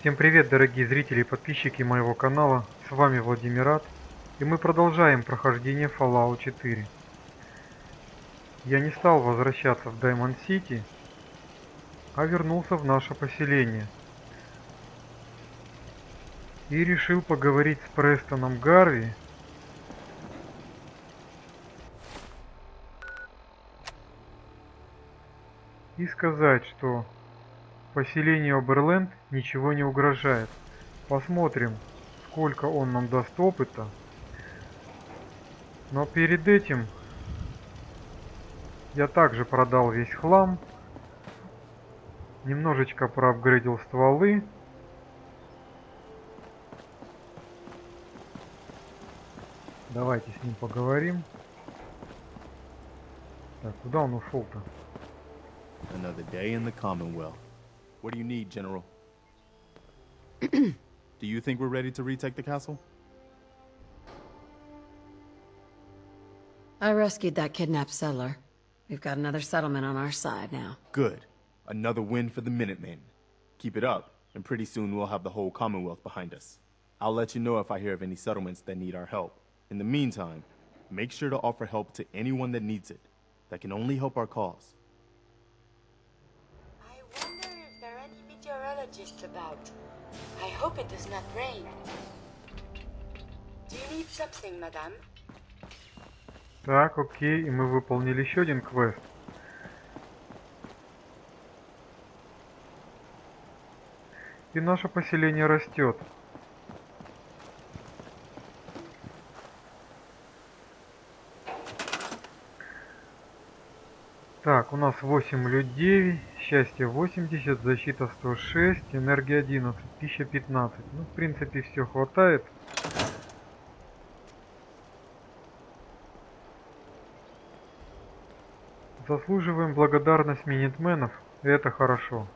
Всем привет, дорогие зрители и подписчики моего канала, с вами Владимират, и мы продолжаем прохождение Fallout 4. Я не стал возвращаться в Даймонд Сити, а вернулся в наше поселение. И решил поговорить с Престоном Гарви и сказать, что поселению Оберленд ничего не угрожает. Посмотрим, сколько он нам даст опыта. Но перед этим я также продал весь хлам, немножечко проапгрейдил стволы. Давайте с ним поговорим. Так, куда он ушел-то? Another day in the Commonwealth. What do you need, General? Do you think we're ready to retake the castle? I rescued that kidnapped settler. We've got another settlement on our side now. Good. Another win for the Minutemen. Keep it up, and pretty soon we'll have the whole Commonwealth behind us. I'll let you know if I hear of any settlements that need our help. In the meantime, make sure to offer help to anyone that needs it. That can only help our cause. I wonder if there are any meteorologists about. I hope it does not rain. Do you need something, madame? Так, окей, и мы выполнили еще один квест. И наше поселение растет. Так, у нас 8 людей, счастье 80, защита 106, энергия 11, пища 15. Ну, в принципе, все хватает. Заслуживаем благодарность минитменов, и это хорошо.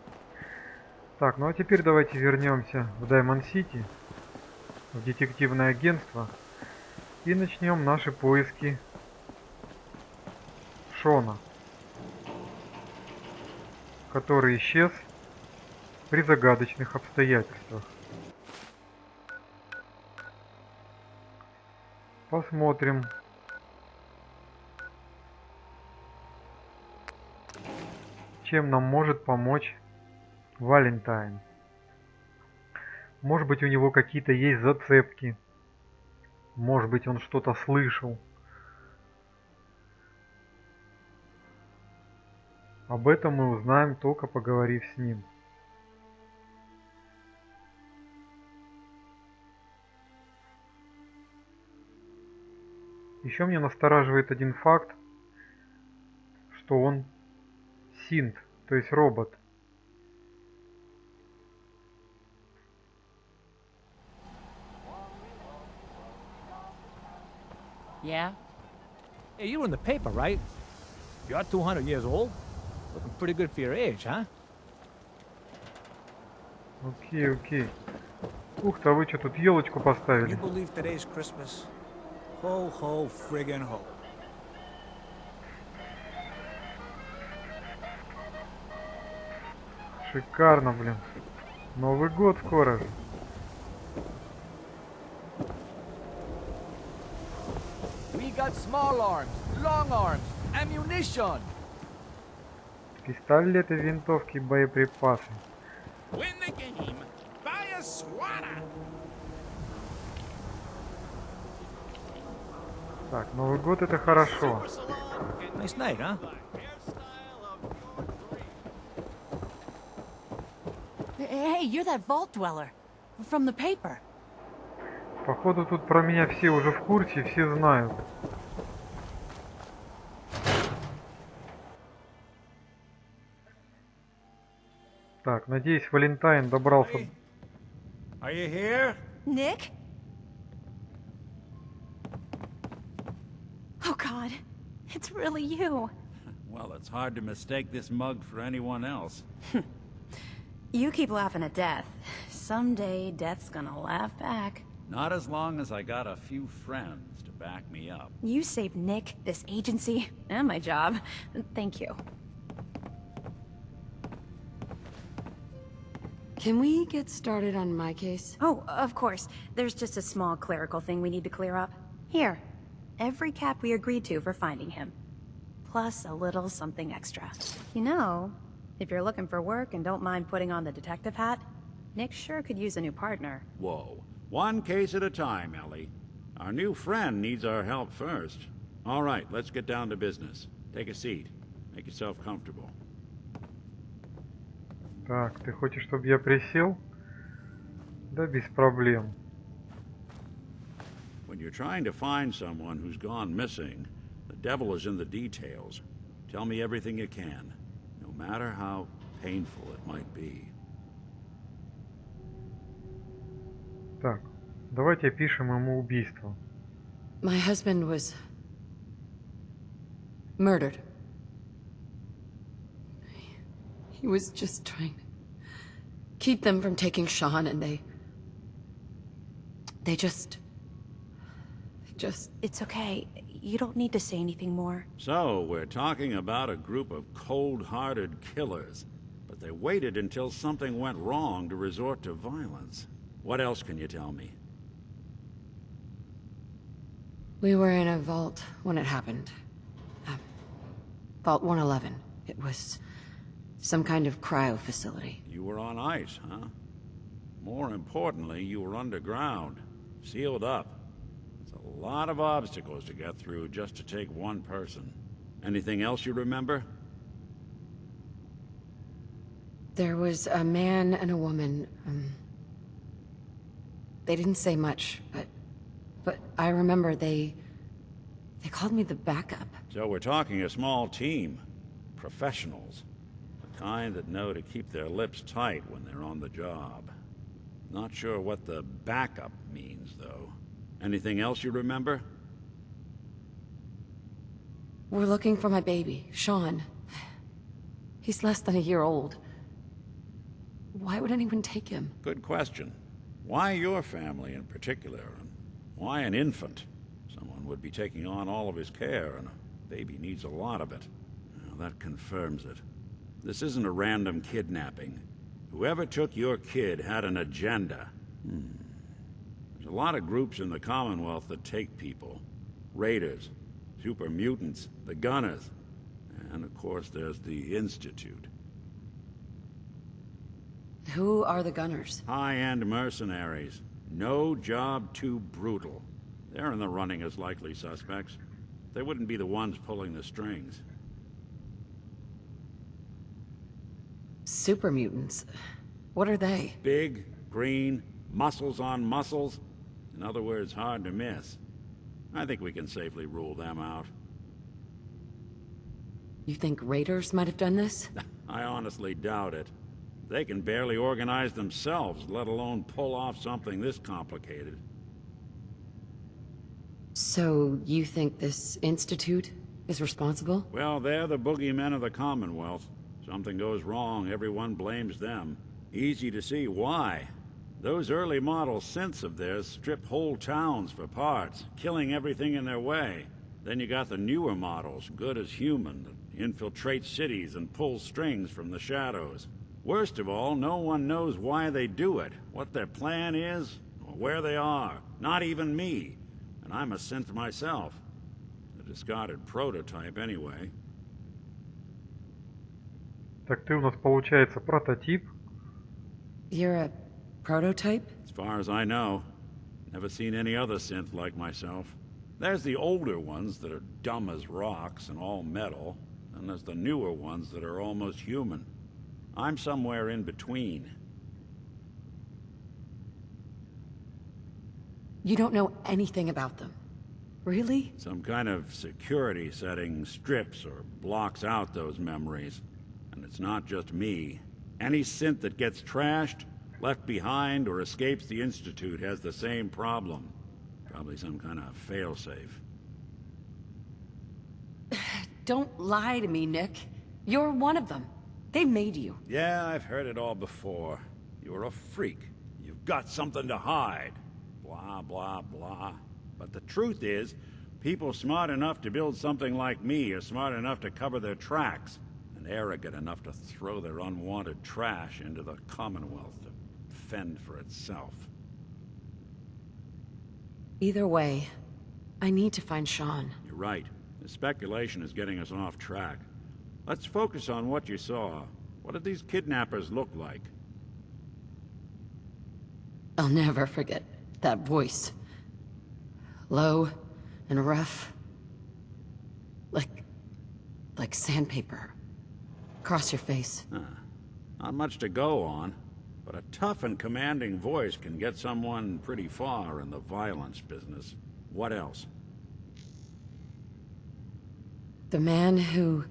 Так, ну а теперь давайте вернемся в Даймонд Сити, в детективное агентство, и начнем наши поиски Шона, который исчез при загадочных обстоятельствах. Посмотрим. Чем нам может помочь Валентайн? Может быть, у него какие-то есть зацепки. Может быть, он что-то слышал. Об этом мы узнаем, только поговорив с ним. Еще меня настораживает один факт, что он синт, то есть робот. Yeah? Hey, you were in the paper, right? You're 200 years old? Looking pretty good for your age, huh? Окей, окей. Ух ты, а вы что, тут елочку You поставили? believe today's Christmas? Ho, ho, friggin' ho. Шикарно, блин. Новый год скоро же. We got small arms, long arms, ammunition. Пистолеты, винтовки, боеприпасы. Win the game. Buy a swatter. Так, Новый год это хорошо. Nice night, huh? Hey, you're that vault dweller from the paper. Походу тут про меня все уже в курсе, все знают. Так, надеюсь, Валентайн добрался. Are you here? Nick? Oh God, it's really you. Well, it's hard to mistake this mug for anyone else. You keep laughing at death. Someday, death's gonna laugh back. Not as long as I got a few friends to back me up. You saved Nick, this agency, and my job. Thank you. Can we get started on my case? Oh, of course. There's just a small clerical thing we need to clear up. Here. Every cap we agreed to for finding him. Plus a little something extra. You know, if you're looking for work and don't mind putting on the detective hat, Nick sure could use a new partner. Whoa. One case at a time, Ellie. Our new friend needs our help first. All right, let's get down to business. Take a seat. Make yourself comfortable. Так, ты хочешь, чтобы я присел? Да без проблем. When you're trying to find someone who's gone missing, the devil is in the details. Tell me everything you can, no matter how painful it might be. Так, давайте опишем ему убийство. My husband was murdered. He was just trying to keep them from taking Sean, and they just... It's okay. You don't need to say anything more. So, we're talking about a group of cold-hearted killers, but they waited until something went wrong to resort to violence. What else can you tell me? We were in a vault when it happened. Vault 111. It was some kind of cryo facility. You were on ice, huh? More importantly, you were underground, sealed up. It's a lot of obstacles to get through just to take one person. Anything else you remember? There was a man and a woman. They didn't say much, but I remember they called me the backup. So we're talking a small team. Professionals. The kind that know to keep their lips tight when they're on the job. Not sure what the backup means, though. Anything else you remember? We're looking for my baby, Sean. He's less than a year old. Why would anyone take him? Good question. Why your family in particular? And why an infant? Someone would be taking on all of his care, and a baby needs a lot of it. Well, that confirms it. This isn't a random kidnapping. Whoever took your kid had an agenda. There's a lot of groups in the Commonwealth that take people. Raiders, super mutants, the Gunners, and of course there's the Institute. Who are the Gunners? High-end mercenaries. No job too brutal. They're in the running as likely suspects. They wouldn't be the ones pulling the strings. Super mutants. What are they? Big, green, muscles on muscles. In other words, hard to miss. I think we can safely rule them out. You think raiders might have done this? I honestly doubt it. They can barely organize themselves, let alone pull off something this complicated. So, you think this institute is responsible? Well, they're the boogeymen of the Commonwealth. Something goes wrong, everyone blames them. Easy to see why. Those early model synths of theirs strip whole towns for parts, killing everything in their way. Then you got the newer models, good as human, that infiltrate cities and pull strings from the shadows. Worst of all, no one knows why they do it, what their plan is, or where they are. Not even me. And I'm a synth myself. A discarded prototype anyway. Так ты у нас получается прототип. You're a prototype? As far as I know, never seen any other synth like myself. There's the older ones that are dumb as rocks and all metal, and there's the newer ones that are almost human. I'm somewhere in between. You don't know anything about them. Really? Some kind of security setting strips or blocks out those memories. And it's not just me. Any synth that gets trashed, left behind, or escapes the Institute has the same problem. Probably some kind of failsafe. Don't lie to me, Nick. You're one of them. They made you. Yeah, I've heard it all before. You're a freak. You've got something to hide. Blah, blah, blah. But the truth is, people smart enough to build something like me are smart enough to cover their tracks, and arrogant enough to throw their unwanted trash into the Commonwealth to fend for itself. Either way, I need to find Sean. You're right. The speculation is getting us off track. Let's focus on what you saw. What did these kidnappers look like? I'll never forget that voice. Low and rough. Like sandpaper. Across your face. Not much to go on, but a tough and commanding voice can get someone pretty far in the violence business. What else? The man who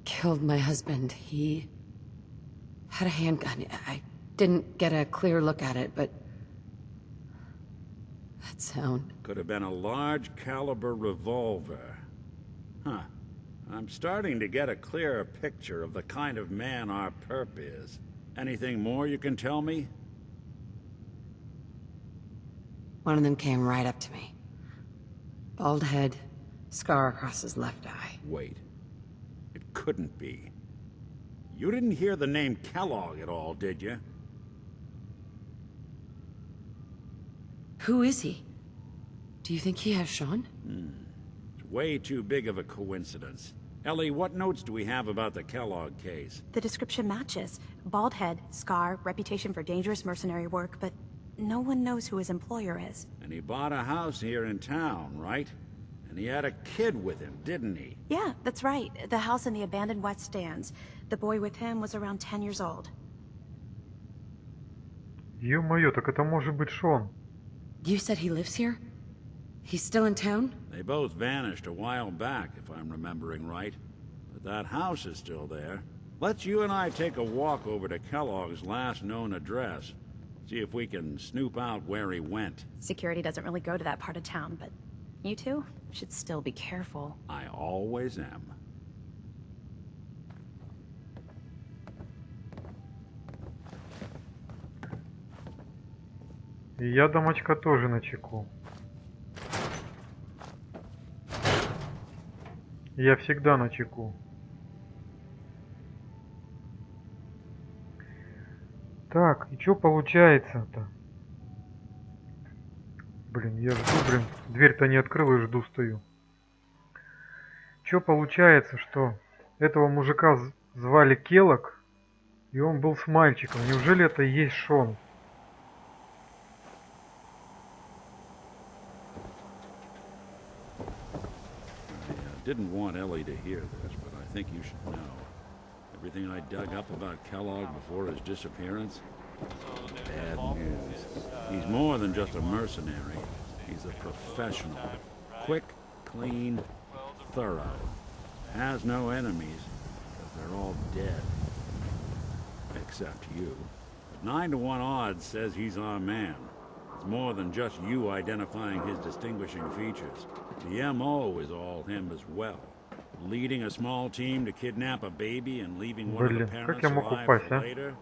killed my husband, he had a handgun. I didn't get a clear look at it, but that sound. Could have been a large caliber revolver. Huh. I'm starting to get a clearer picture of the kind of man our perp is. Anything more you can tell me? One of them came right up to me. Bald head, scar across his left eye. Wait. It couldn't be. You didn't hear the name Kellogg at all, did you? Who is he? Do you think he has Sean? It's way too big of a coincidence. Ellie, what notes do we have about the Kellogg case? The description matches. Bald head, scar, reputation for dangerous mercenary work, but no one knows who his employer is. And he bought a house here in town, right? And he had a kid with him, didn't he? Yeah, that's right. The house in the abandoned West Stands. The boy with him was around 10 years old. Ё-моё, так это может быть Шон. You said he lives here? He's still in town? They both vanished a while back, if I'm remembering right. But that house is still there. Let's you and I take a walk over to Kellogg's last known address. See if we can snoop out where he went. Security doesn't really go to that part of town, but you two should still be careful. I always am. И я, дамочка, тоже начеку. Я всегда начеку. Так, и что получается-то? Блин, я жду, дверь-то не открыл и жду, стою. Что получается, что этого мужика звали Келлог, и он был с мальчиком. Неужели это и есть Шон? Didn't want Ellie to hear this, but I think you should know. Everything I dug up about Kellogg before his disappearance? Bad news. He's more than just a mercenary. He's a professional. Quick, clean, thorough. Has no enemies, because they're all dead. Except you. But 9 to 1 odds says he's our man. It's more than just you identifying his distinguishing features. The MO is all him as well. Leading a small team to kidnap a baby and leaving one of the parents alive for later.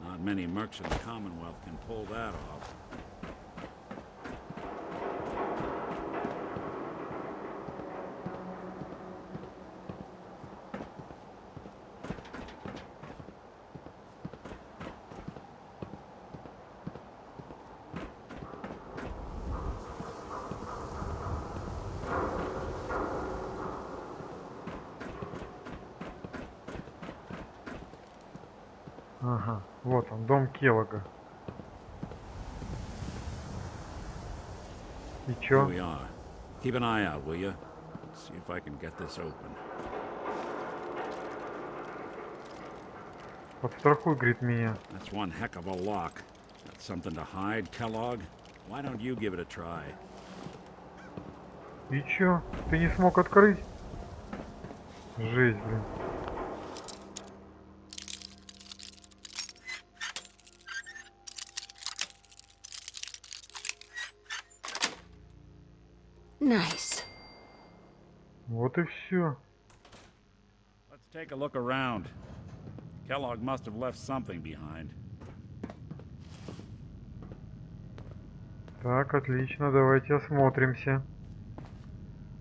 Not many mercs in the Commonwealth can pull that off. Ага, вот он, дом Келлога. И Here чё? we are. Keep an eye out, will you? Let's see if I can get this open. Подстрахуй, говорит, меня. That's one heck of a lock. That's something to hide, Kellogg. Why don't you give it a try? И чё? Ты не смог открыть? Жесть, блин. Nice. Вот и все. Let's take a look around. Kellogg must have left something behind. Так, отлично, давайте осмотримся.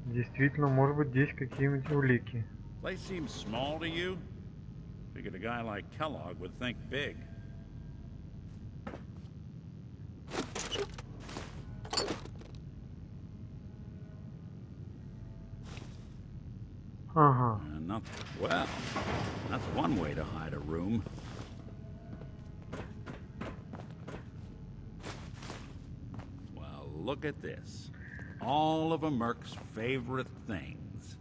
Действительно, может быть, здесь какие-нибудь улики. Place seems small to you? Figured a guy like Kellogg would think big. Ага. Not, well, that's one way to hide a room. Well, look at this. All of a Merc's favorite things.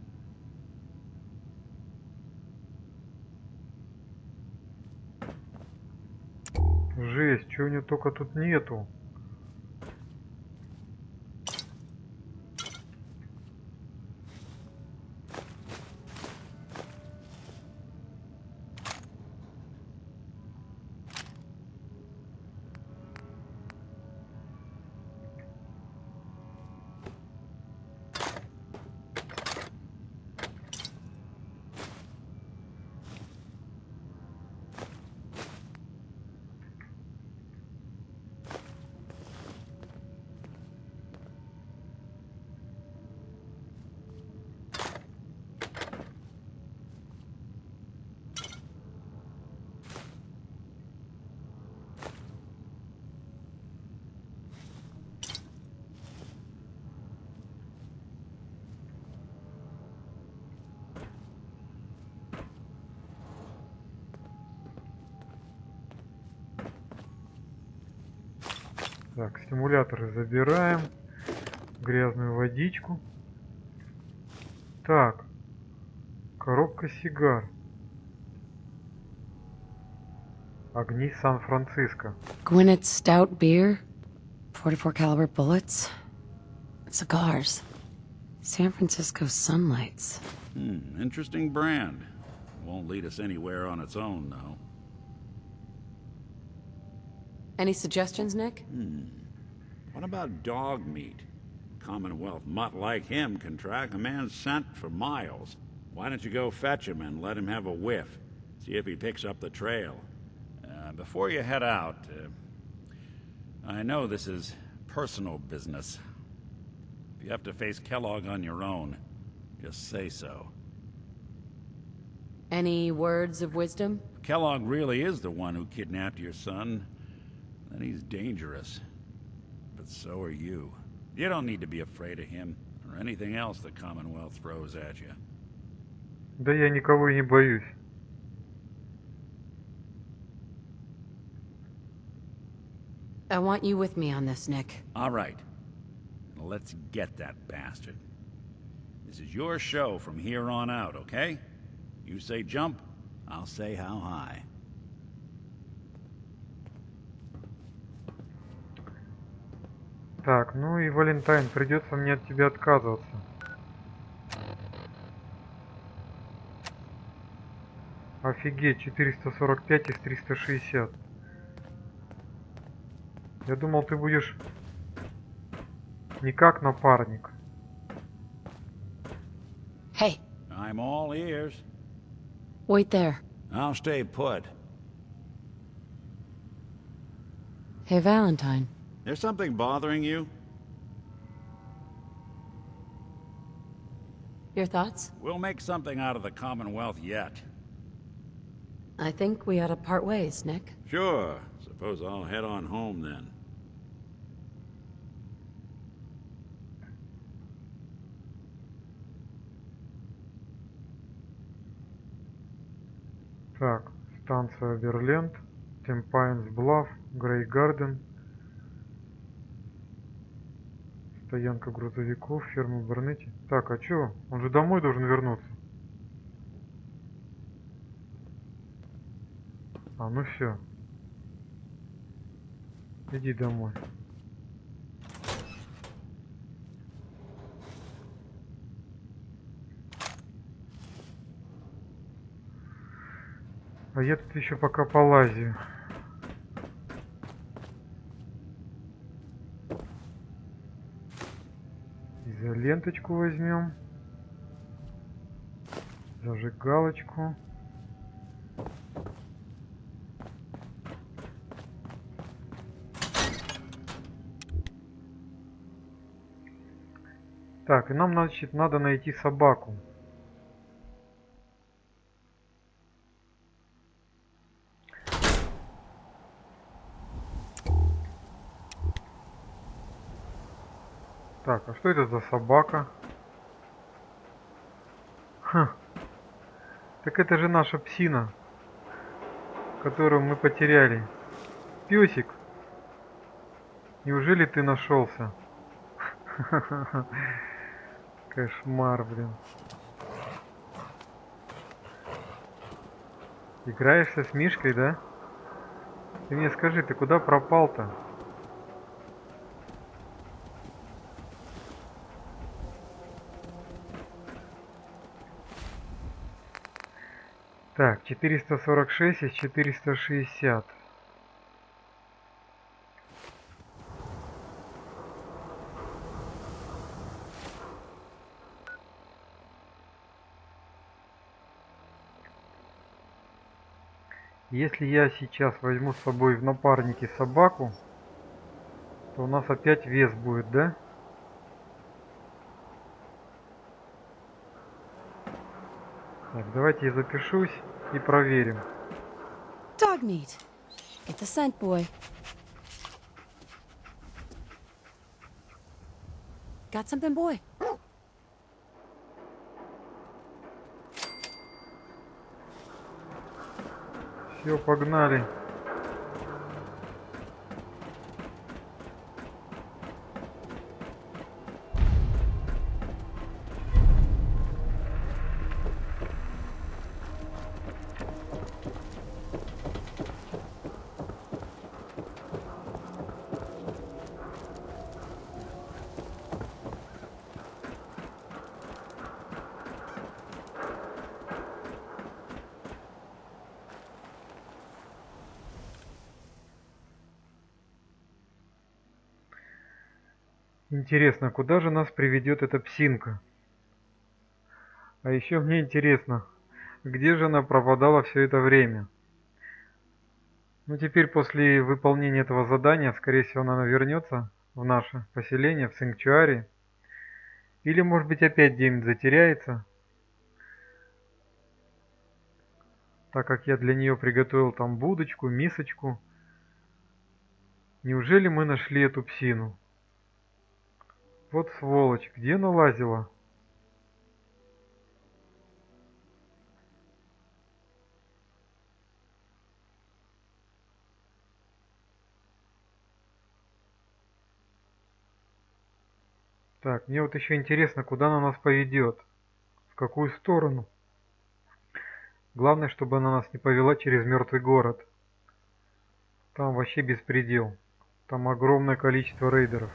Жесть, чего у него только тут нету. Так, стимуляторы забираем. Грязную водичку. Так. Коробка сигар. Огни Сан-Франциско. Gwinnett's stout beer, 44 caliber bullets, cigars, San Francisco sunlights. Interesting brand. Won't lead us anywhere on its own, though. Any suggestions, Nick? What about dog meat? Commonwealth mutt like him can track a man's scent for miles. Why don't you go fetch him and let him have a whiff? See if he picks up the trail. Before you head out, I know this is personal business. If you have to face Kellogg on your own, just say so. Any words of wisdom? Kellogg really is the one who kidnapped your son, then he's dangerous. But so are you. You don't need to be afraid of him, or anything else the Commonwealth throws at you. Да я никого и не боюсь. I want you with me on this, Nick. All right. Let's get that bastard. This is your show from here on out, okay? You say jump, I'll say how high. Так, ну и Валентайн, придется мне от тебя отказываться. Офигеть, 445 из 360. Я думал, ты будешь не как напарник. Hey, I'm all ears. wait there. I'll stay put. Hey, Valentine. There's something bothering you? Your thoughts? We'll make something out of the Commonwealth yet. I think we ought to part ways, Nick. Sure. Suppose I'll head on home then. Так, станция Верленд, Темпайнс Блафф, Грей Гарден, стоянка грузовиков, ферма Барнетти. Так, а чё? Он же домой должен вернуться. А, ну все. Иди домой. А я тут еще пока полазию. Изоленточку возьмем. Зажигалочку. Так, и нам, значит, надо найти собаку. Так, а что это за собака? Ха. Так это же наша псина, которую мы потеряли. Песик, неужели ты нашелся? Кошмар, блин. Играешься с Мишкой, да? Ты мне скажи, ты куда пропал-то? Так, 446 из 460. Если я сейчас возьму с собой в напарники собаку, то у нас опять вес будет, да? Так, давайте я запишусь и проверим. Dog meat. Get the scent, boy. Got something, boy? Все, погнали. Интересно, куда же нас приведет эта псинка? А еще мне интересно, где же она пропадала все это время? Ну теперь после выполнения этого задания, скорее всего, она вернется в наше поселение, в Санктуарий. Или может быть опять где-нибудь затеряется, так как я для нее приготовил там будочку, мисочку. Неужели мы нашли эту псину? Вот сволочь, где она лазила? Так, мне вот еще интересно, куда она нас поведет, в какую сторону. Главное, чтобы она нас не повела через мертвый город. Там вообще беспредел. Там огромное количество рейдеров.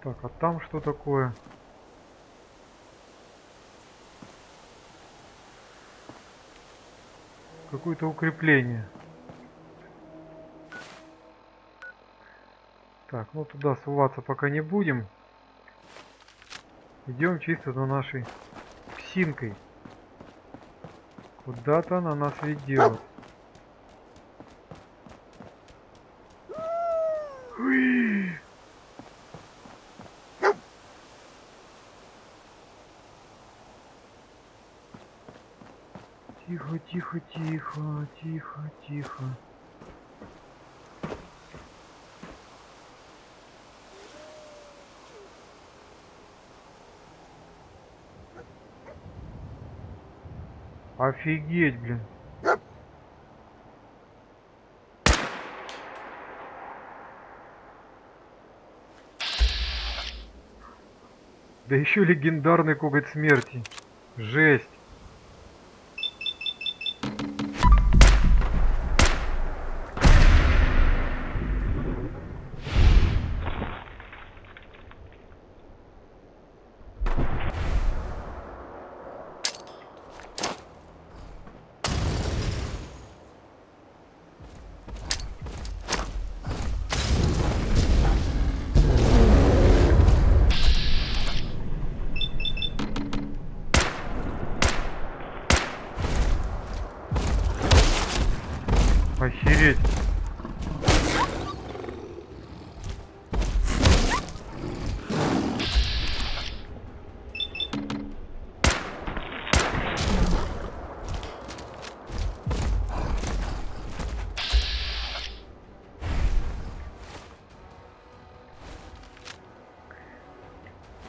Так, а там что такое? Какое-то укрепление. Так, ну туда суваться пока не будем. Идем чисто за нашей псинкой. Куда-то она нас ведет. Уи! Тихо, тихо, тихо, тихо, тихо. Офигеть, блин. Да еще легендарный коготь смерти. Жесть. Охереть.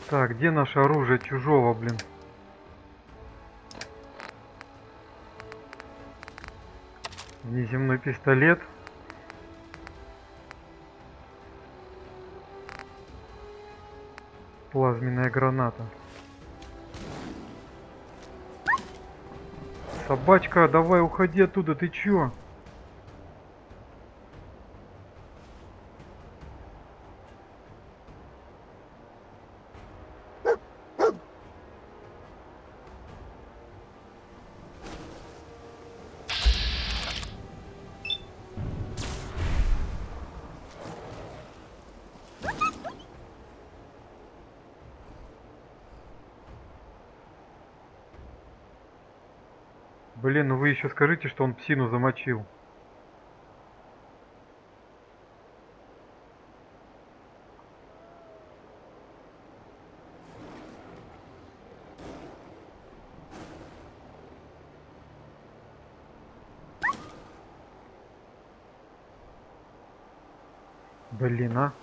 Так, где наше оружие чужого, блин? Внеземной пистолет. Плазменная граната. Собачка, давай уходи оттуда, ты чё? Блин, ну вы еще скажите, что он псину замочил. Блин, а.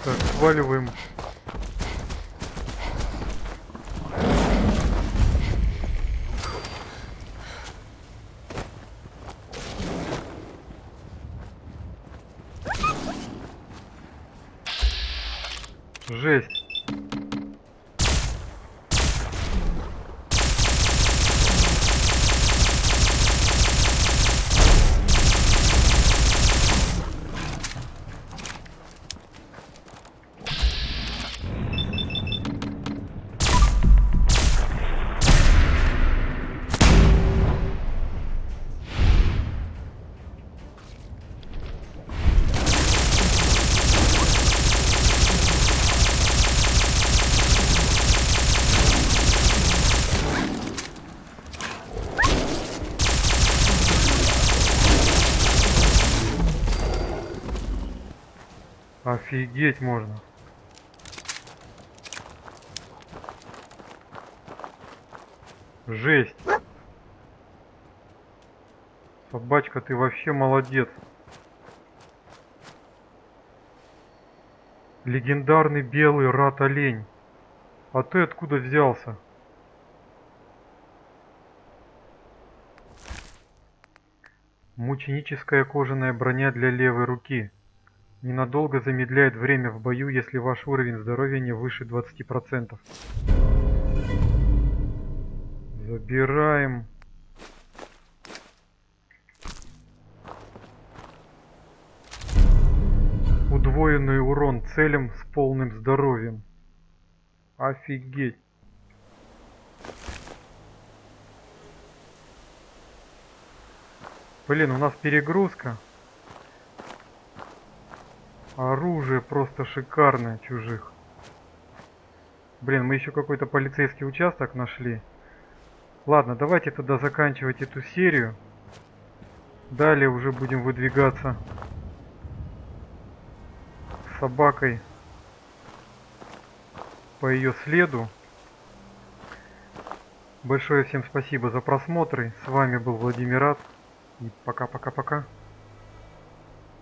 Так, сваливаем. Жесть. Офигеть можно. Жесть. Собачка, ты вообще молодец. Легендарный белый рат-олень. А ты откуда взялся? Мученическая кожаная броня для левой руки. Ненадолго замедляет время в бою, если ваш уровень здоровья не выше 20%. Забираем. Удвоенный урон целям с полным здоровьем. Офигеть. Блин, у нас перегрузка. Оружие просто шикарное чужих. Блин, мы еще какой-то полицейский участок нашли. Ладно, давайте тогда заканчивать эту серию. Далее уже будем выдвигаться с собакой по ее следу. Большое всем спасибо за просмотры. С вами был Владимират. И пока-пока-пока.